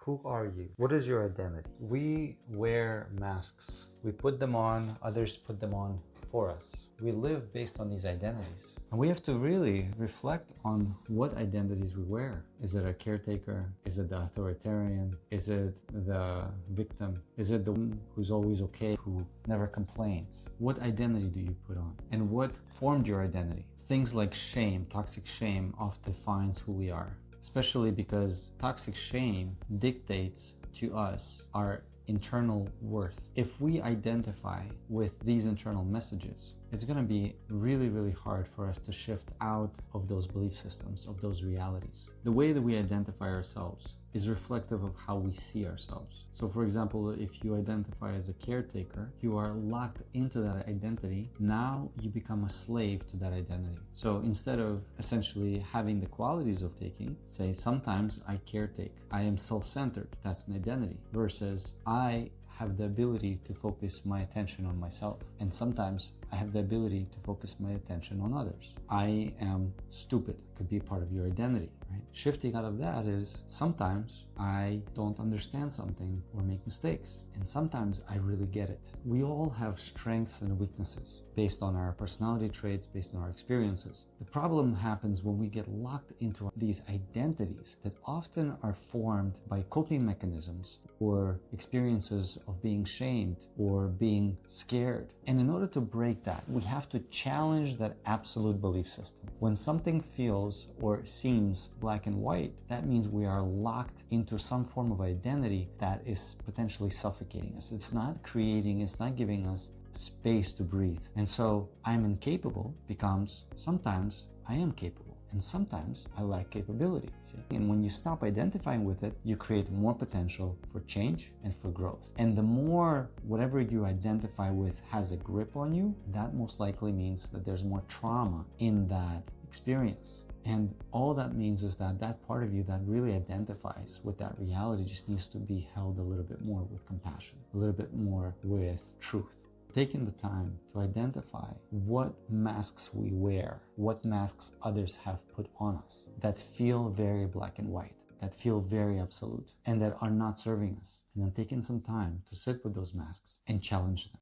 Who are you? What is your identity? We wear masks. We put them on, others put them on for us. We live based on these identities. And we have to really reflect on what identities we wear. Is it a caretaker? Is it the authoritarian? Is it the victim? Is it the one who's always okay, who never complains? What identity do you put on? And what formed your identity? Things like shame, toxic shame, often defines who we are, especially because toxic shame dictates to us our internal worth. If we identify with these internal messages, it's going to be really, really hard for us to shift out of those belief systems, of those realities. The way that we identify ourselves is reflective of how we see ourselves. So for example, if you identify as a caretaker, you are locked into that identity. Now you become a slave to that identity. So instead of essentially having the qualities of taking, say, sometimes I caretake, I am self-centered, that's an identity, versus I have the ability to focus my attention on myself. And sometimes I have the ability to focus my attention on others. I am stupid, could be part of your identity, right? Shifting out of that is sometimes I don't understand something or make mistakes. And sometimes I really get it. We all have strengths and weaknesses based on our personality traits, based on our experiences. The problem happens when we get locked into these identities that often are formed by coping mechanisms or experiences of being shamed or being scared. And in order to break that, we have to challenge that absolute belief system. When something feels or seems black and white, that means we are locked into some form of identity that is potentially suffocating us. It's not creating, it's not giving us space to breathe. And so I'm incapable becomes sometimes I am capable. And sometimes I lack capability. See? And when you stop identifying with it, you create more potential for change and for growth. And the more whatever you identify with has a grip on you, that most likely means that there's more trauma in that experience. And all that means is that that part of you that really identifies with that reality just needs to be held a little bit more with compassion, a little bit more with truth. Taking the time to identify what masks we wear, what masks others have put on us that feel very black and white, that feel very absolute, and that are not serving us. And then taking some time to sit with those masks and challenge them.